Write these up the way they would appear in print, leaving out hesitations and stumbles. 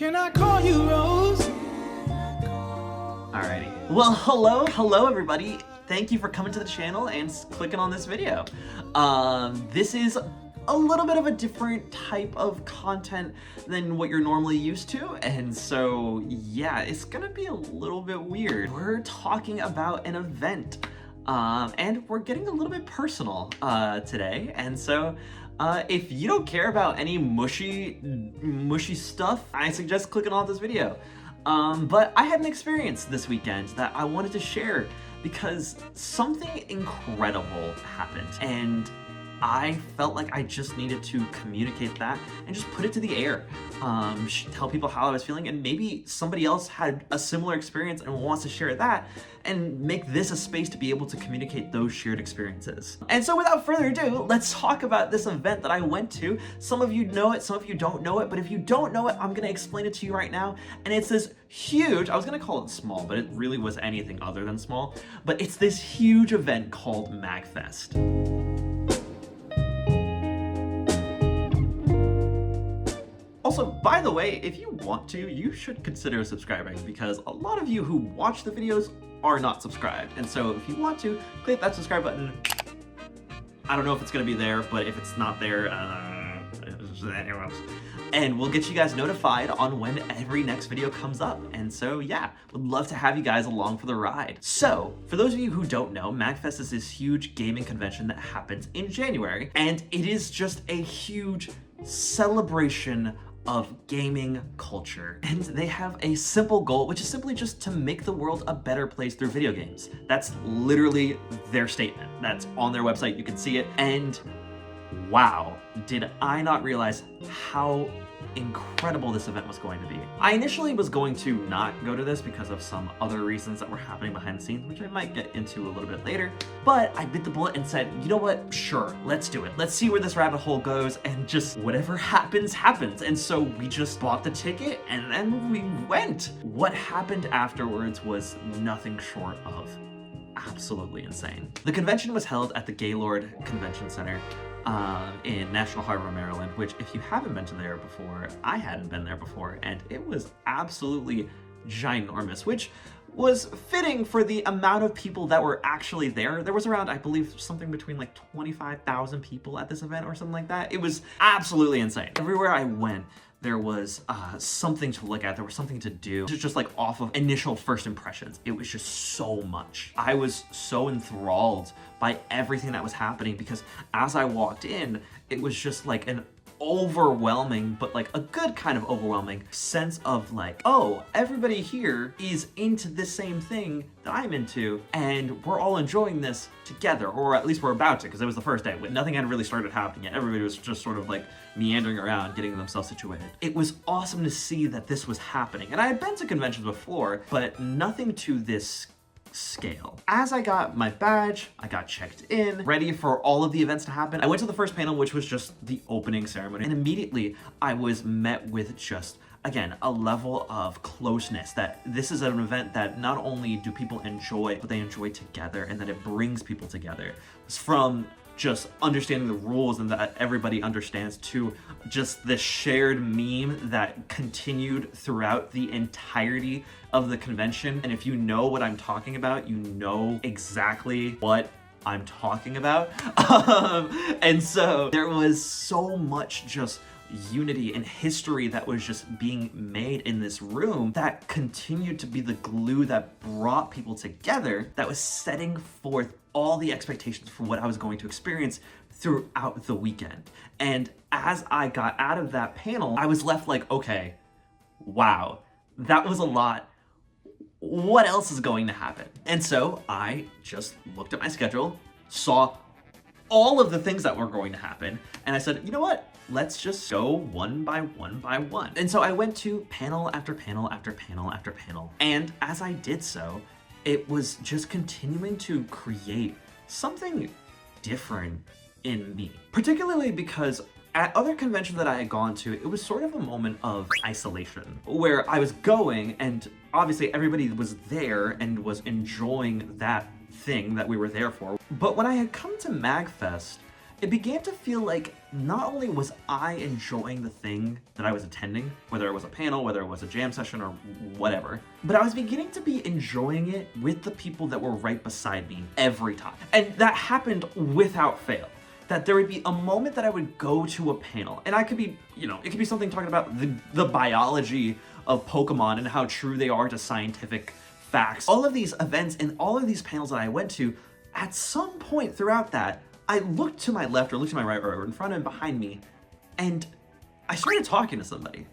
Can I call you Rose? Alrighty. Well, hello everybody. Thank you for coming to the channel and clicking on this video. This is a little bit of a different type of content than what you're normally used to, and so yeah, it's gonna be a little bit weird. We're talking about an event, and we're getting a little bit personal today, and so if you don't care about any mushy stuff, I suggest clicking off this video. But I had an experience this weekend that I wanted to share because something incredible happened, and I felt like I just needed to communicate that and just put it to the air. Tell people how I was feeling, and maybe somebody else had a similar experience and wants to share that and make this a space to be able to communicate those shared experiences. And so without further ado, let's talk about this event that I went to. Some of you know it, some of you don't know it, but if you don't know it, I'm gonna explain it to you right now. And it's this huge, I was gonna call it small, but it really was anything other than small, but it's this huge event called MAGFest. Also, by the way, if you want to, you should consider subscribing, because a lot of you who watch the videos are not subscribed. And so if you want to, click that subscribe button. I don't know if it's gonna be there, but if it's not there, and we'll get you guys notified on when every next video comes up. And so yeah, would love to have you guys along for the ride. So for those of you who don't know, MAGFest is this huge gaming convention that happens in January, and it is just a huge celebration of gaming culture. And they have a simple goal, which is simply just to make the world a better place through video games. That's literally their statement. That's on their website, you can see it. And wow, did I not realize how incredible this event was going to be. I initially was going to not go to this because of some other reasons that were happening behind the scenes, which I might get into a little bit later, but I bit the bullet and said, you know what, sure, let's do it. Let's see where this rabbit hole goes, and just whatever happens, happens. And so we just bought the ticket and then we went. What happened afterwards was nothing short of absolutely insane. The convention was held at the Gaylord Convention Center in National Harbor, Maryland, which if you haven't been to there before, I hadn't been there before, and it was absolutely ginormous, which was fitting for the amount of people that were actually there. There was around, I believe, something between like 25,000 people at this event or something like that. It was absolutely insane. Everywhere I went, there was something to look at, there was something to do. Just like off of initial first impressions, it was just so much. I was so enthralled by everything that was happening, because as I walked in, it was just like an overwhelming, but like a good kind of overwhelming sense of like, oh, everybody here is into this same thing that I'm into, and we're all enjoying this together, or at least we're about to, because it was the first day. Nothing had really started happening yet. Everybody was just sort of like meandering around, getting themselves situated. It was awesome to see that this was happening. And I had been to conventions before, but nothing to this scale. As I got my badge, I got checked in, ready for all of the events to happen. I went to the first panel, which was just the opening ceremony, and immediately I was met with just, again, a level of closeness, that this is an event that not only do people enjoy, but they enjoy together, and that it brings people together. It's from just understanding the rules and that everybody understands, to just the shared meme that continued throughout the entirety of the convention. And if you know what I'm talking about, you know exactly what I'm talking about. And so there was so much just unity and history that was just being made in this room that continued to be the glue that brought people together, that was setting forth all the expectations for what I was going to experience throughout the weekend. And as I got out of that panel, I was left like, okay, wow, that was a lot. What else is going to happen? And so I just looked at my schedule, saw all of the things that were going to happen, and I said, you know what? Let's just go one by one by one. And so I went to panel after panel after panel after panel. And as I did so, it was just continuing to create something different in me. Particularly because at other conventions that I had gone to, it was sort of a moment of isolation, where I was going and obviously everybody was there and was enjoying that thing that we were there for. But when I had come to MAGFest, it began to feel like not only was I enjoying the thing that I was attending, whether it was a panel, whether it was a jam session or whatever, but I was beginning to be enjoying it with the people that were right beside me every time. And that happened without fail. That there would be a moment that I would go to a panel, and I could be, it could be something talking about the biology of Pokemon and how true they are to scientific facts. All of these events and all of these panels that I went to, at some point throughout that, I looked to my left or looked to my right or in front and behind me, and I started talking to somebody.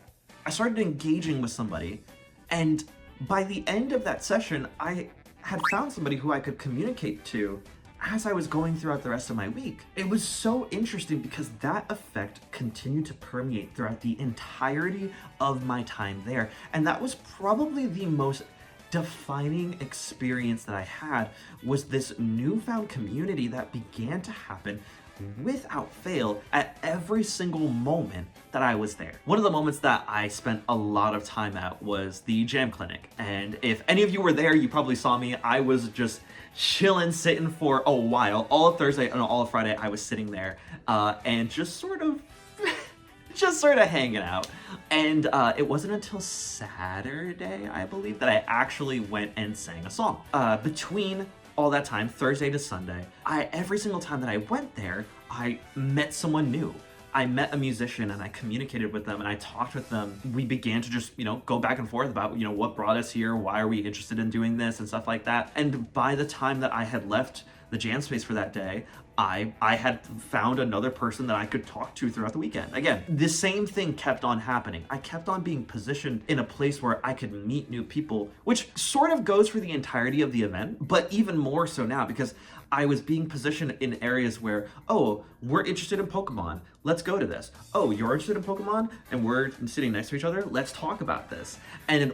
I started engaging with somebody, and by the end of that session, I had found somebody who I could communicate to as I was going throughout the rest of my week. It was so interesting because that effect continued to permeate throughout the entirety of my time there. And that was probably the most defining experience that I had, was this newfound community that began to happen without fail at every single moment that I was there. One of the moments that I spent a lot of time at was the Jam Clinic. And if any of you were there, you probably saw me. I was just chilling, sitting for a while. All of Thursday and all of Friday, I was sitting there and just sort of hanging out. And it wasn't until Saturday, I believe, that I actually went and sang a song. Between all that time, Thursday to Sunday, every single time that I went there, I met someone new. I met a musician and I communicated with them and I talked with them. We began to just, go back and forth about, what brought us here, why are we interested in doing this and stuff like that. And by the time that I had left the jam space for that day, I had found another person that I could talk to throughout the weekend. Again, the same thing kept on happening. I kept on being positioned in a place where I could meet new people, which sort of goes for the entirety of the event, but even more so now because I was being positioned in areas where, oh, we're interested in Pokemon, let's go to this. Oh, you're interested in Pokemon and we're sitting next to each other, let's talk about this.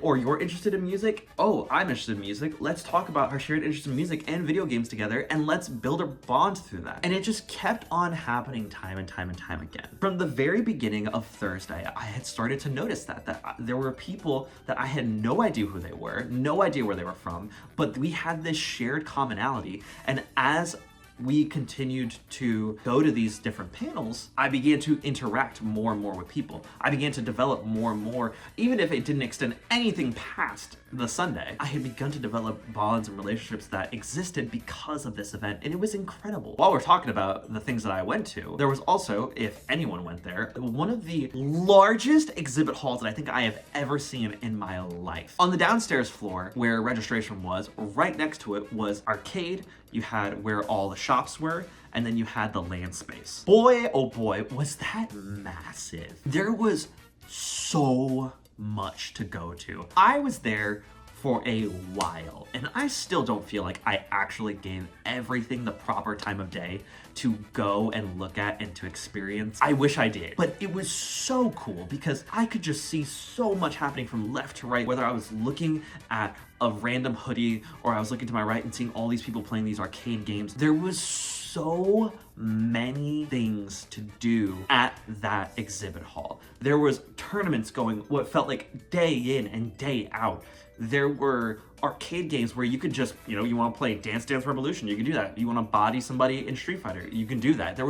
Or you're interested in music, oh, I'm interested in music, let's talk about our shared interest in music and video games together and let's build a bond through that. And it just kept on happening time and time and time again. From the very beginning of Thursday, I had started to notice that there were people that I had no idea who they were, no idea where they were from, but we had this shared commonality. And as we continued to go to these different panels, I began to interact more and more with people. I began to develop more and more, even if it didn't extend anything past the Sunday. I had begun to develop bonds and relationships that existed because of this event, and it was incredible. While we're talking about the things that I went to, there was also, if anyone went there, one of the largest exhibit halls that I think I have ever seen in my life. On the downstairs floor, where registration was, right next to it was arcade. You had where all the shops were, and then you had the land space. Boy, oh boy, was that massive. There was so much to go to. I was there for a while, and I still don't feel like I actually gave everything the proper time of day to go and look at and to experience. I wish I did, but it was so cool because I could just see so much happening from left to right, whether I was looking at a random hoodie or I was looking to my right and seeing all these people playing these arcade games. There was so many things to do at that exhibit hall. There was tournaments going what felt like day in and day out. There were arcade games where you could just, you want to play Dance Dance Revolution, you can do that. You want to body somebody in Street Fighter, you can do that. It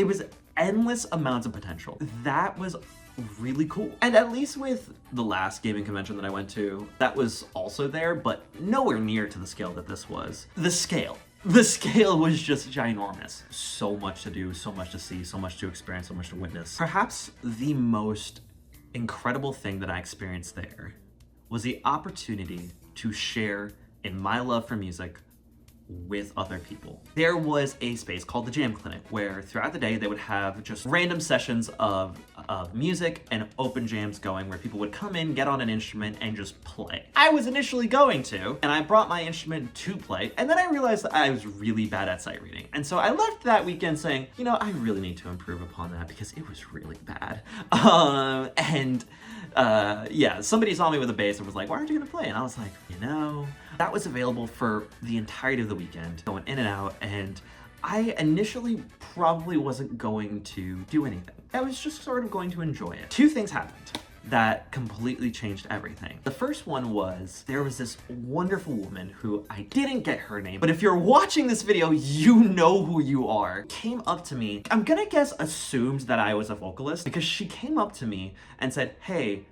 was endless amounts of potential. That was really cool. And at least with the last gaming convention that I went to, that was also there, but nowhere near to the scale that this was. The scale was just ginormous. So much to do, so much to see, so much to experience, so much to witness. Perhaps the most incredible thing that I experienced there was the opportunity to share in my love for music with other people. There was a space called the Jam Clinic where throughout the day they would have just random sessions of music and open jams going where people would come in, get on an instrument, and just play. I was initially going to, and I brought my instrument to play, and then I realized that I was really bad at sight reading. And so I left that weekend saying, I really need to improve upon that because it was really bad. Somebody saw me with a bass and was like, why aren't you gonna play? And I was like, that was available for the entirety of the weekend, going in and out, and I initially probably wasn't going to do anything. I was just sort of going to enjoy it. Two things happened. that completely changed everything. The first one was, there was this wonderful woman who I didn't get her name, but if you're watching this video, you know who you are. Came up to me, I'm gonna guess assumed that I was a vocalist, because she came up to me and said, hey,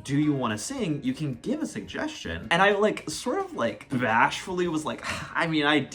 do you want to sing? You can give a suggestion. And I like sort of like bashfully was like, I mean, I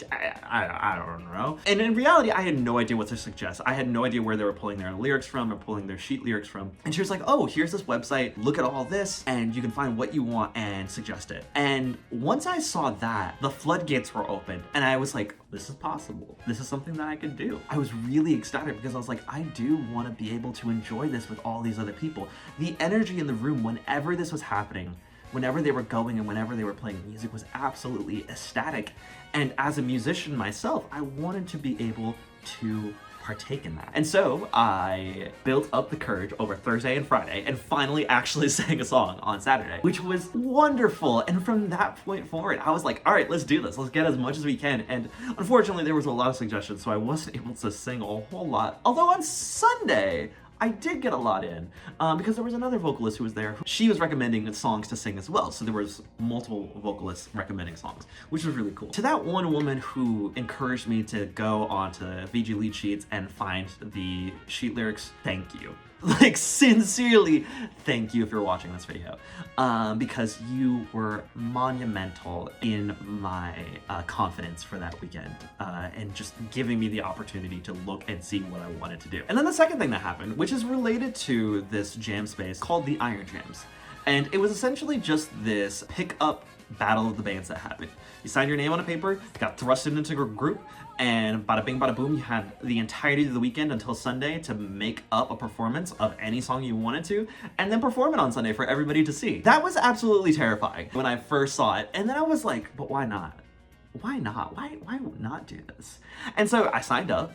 don't know. And in reality, I had no idea what to suggest. I had no idea where they were pulling their lyrics from or pulling their sheet lyrics from. And she was like, oh, here's this website, look at all this, and you can find what you want and suggest it. And once I saw that, the floodgates were opened and I was like, this is possible. This is something that I could do. I was really excited because I was like, I do want to be able to enjoy this with all these other people. The energy in the room whenever this was happening, whenever they were going and whenever they were playing music was absolutely ecstatic. And as a musician myself, I wanted to be able to partake in that. And so I built up the courage over Thursday and Friday and finally actually sang a song on Saturday, which was wonderful. And from that point forward, I was like, all right, let's do this. Let's get as much as we can. And unfortunately, there was a lot of suggestions, so I wasn't able to sing a whole lot. Although on Sunday, I did get a lot in because there was another vocalist who was there. She was recommending songs to sing as well. So there was multiple vocalists recommending songs, which was really cool. To that one woman who encouraged me to go onto VG lead sheets and find the sheet lyrics, thank you. Like, sincerely, thank you if you're watching this video, because you were monumental in my confidence for that weekend, and just giving me the opportunity to look and see what I wanted to do. And then the second thing that happened, which is related to this jam space called the Iron Jams. And it was essentially just this pick-up battle of the bands that happened. You signed your name on a paper, got thrusted into a group, and bada bing bada boom, you had the entirety of the weekend until Sunday to make up a performance of any song you wanted to, and then perform it on Sunday for everybody to see. That was absolutely terrifying when I first saw it, and then I was like, but why not? Why not? Why not do this? And so I signed up,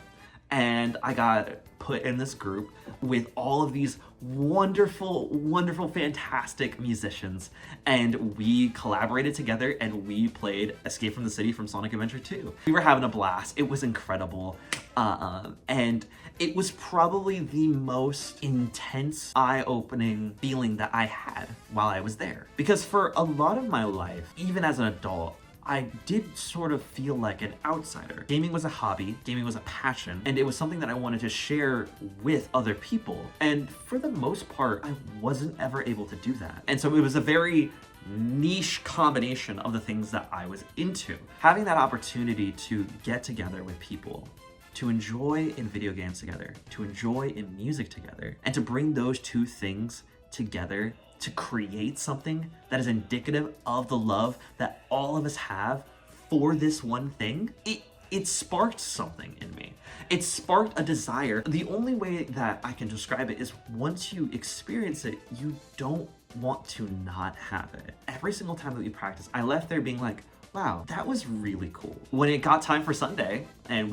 and I got put in this group with all of these wonderful, wonderful, fantastic musicians, and we collaborated together and we played Escape from the City from Sonic Adventure 2. We were having a blast. It was incredible. And it was probably the most intense, eye-opening feeling that I had while I was there. Because for a lot of my life, even as an adult, I did sort of feel like an outsider. Gaming was a hobby, gaming was a passion, and it was something that I wanted to share with other people. And for the most part, I wasn't ever able to do that. And so it was a very niche combination of the things that I was into. Having that opportunity to get together with people, to enjoy in video games together, to enjoy in music together, and to bring those two things together to create something that is indicative of the love that all of us have for this one thing, it sparked something in me. It sparked a desire. The only way that I can describe it is once you experience it, you don't want to not have it. Every single time that we practice, I left there being like, wow, that was really cool. When it got time for Sunday and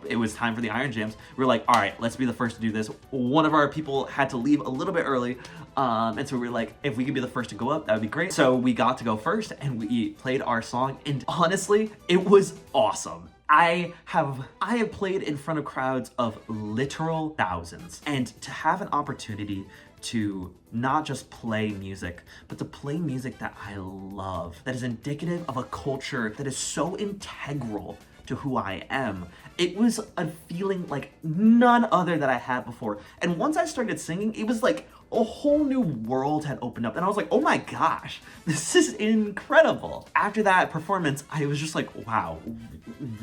it was time for the Iron Jams, we were like, all right, let's be the first to do this. One of our people had to leave a little bit early, and so we were like, if we could be the first to go up, that would be great. So we got to go first, and we played our song, and honestly, it was awesome. I have played in front of crowds of literal thousands, and to have an opportunity to not just play music, but to play music that I love, that is indicative of a culture that is so integral to who I am. It was a feeling like none other that I had before. And once I started singing, it was like a whole new world had opened up. And I was like, oh my gosh, this is incredible. After that performance, I was just like, wow,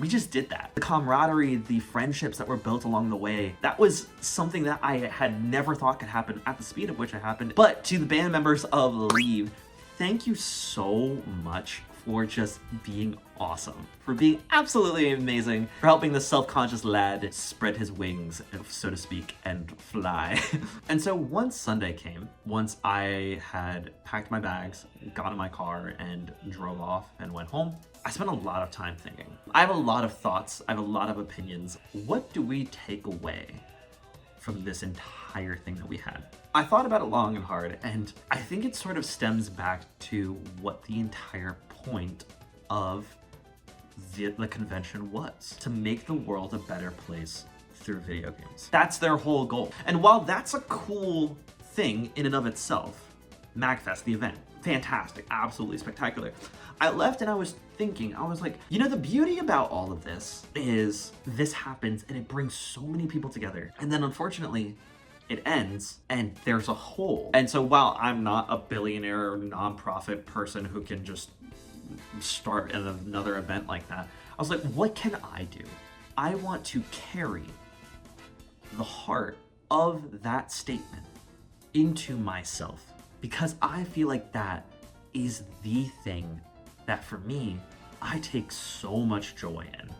we just did that. The camaraderie, the friendships that were built along the way, that was something that I had never thought could happen at the speed at which it happened. But to the band members of Leave, thank you so much for just being awesome, for being absolutely amazing, for helping the self-conscious lad spread his wings, so to speak, and fly. And so once Sunday came, once I had packed my bags, got in my car, and drove off and went home, I spent a lot of time thinking. I have a lot of thoughts, I have a lot of opinions. What do we take away from this entire thing that we had? I thought about it long and hard, and I think it sort of stems back to what the entire point of the convention was: to make the world a better place through video games. That's their whole goal. And while that's a cool thing in and of itself. MAGFest, the event, fantastic, absolutely spectacular. I left and I was thinking, I was like, you know, the beauty about all of this is this happens and it brings so many people together. And then unfortunately, it ends and there's a hole. And so while I'm not a billionaire or nonprofit person who can just start another event like that, I was like, what can I do? I want to carry the heart of that statement into myself, because I feel like that is the thing that for me, I take so much joy in.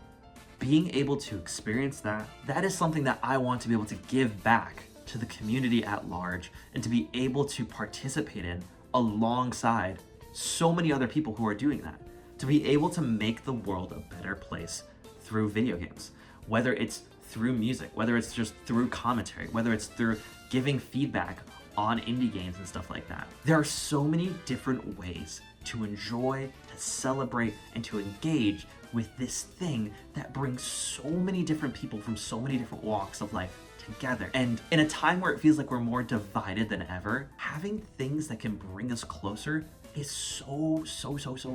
Being able to experience that is something that I want to be able to give back to the community at large and to be able to participate in alongside so many other people who are doing that. To be able to make the world a better place through video games, whether it's through music, whether it's just through commentary, whether it's through giving feedback on indie games and stuff like that. There are so many different ways to enjoy, to celebrate, and to engage with this thing that brings so many different people from so many different walks of life together. And in a time where it feels like we're more divided than ever, having things that can bring us closer is so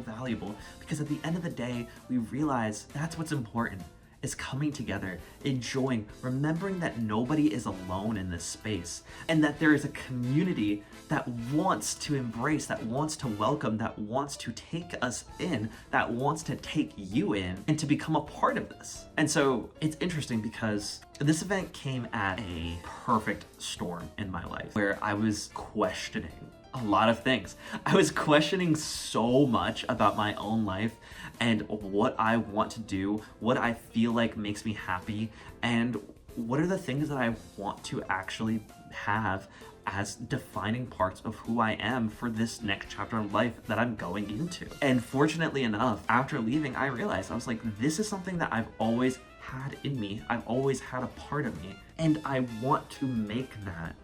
valuable, because at the end of the day, we realize that's what's important, is coming together, enjoying, remembering that nobody is alone in this space, and that there is a community that wants to embrace, that wants to welcome, that wants to take us in, that wants to take you in, and to become a part of this. And so it's interesting because this event came at a perfect storm in my life where I was questioning a lot of things. I was questioning so much about my own life and what I want to do, what I feel like makes me happy, and what are the things that I want to actually have as defining parts of who I am for this next chapter of life that I'm going into. And fortunately enough, after leaving, I realized, I was like, this is something that I've always had in me. I've always had a part of me, and I want to make that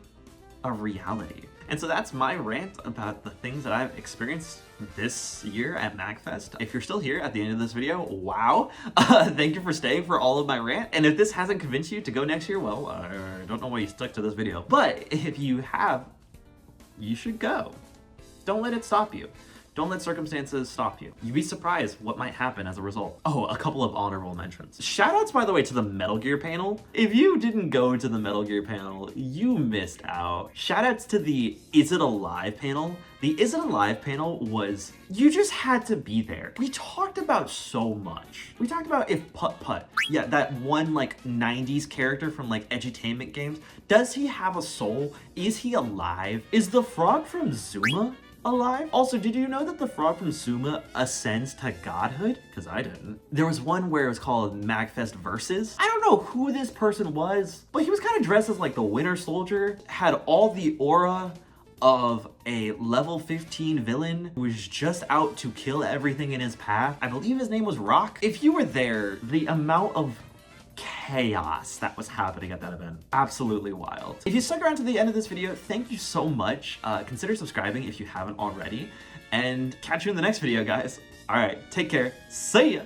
a reality. And so that's my rant about the things that I've experienced this year at MAGFest. If you're still here at the end of this video, wow. Thank you for staying for all of my rant. And if this hasn't convinced you to go next year, well, I don't know why you stuck to this video. But if you have, you should go. Don't let it stop you. Don't let circumstances stop you. You'd be surprised what might happen as a result. Oh, a couple of honorable mentions. Shoutouts, by the way, to the Metal Gear panel. If you didn't go to the Metal Gear panel, you missed out. Shoutouts to the Is It Alive panel. The Is It Alive panel was, you just had to be there. We talked about so much. We talked about if Putt-Putt, yeah, that one like 90s character from like edutainment games, does he have a soul? Is he alive? Is the frog from Zuma alive? Also, did you know that the frog from Zuma ascends to godhood? Because I didn't. There was one where it was called MAGFest Versus. I don't know who this person was, but he was kind of dressed as like the Winter Soldier, had all the aura of a level 15 villain who was just out to kill everything in his path. I believe his name was Rock. If you were there, the amount of chaos that was happening at that event, absolutely wild. If you stuck around to the end of this video, thank you so much. Consider subscribing if you haven't already, and catch you in the next video, guys. All right, take care. See ya.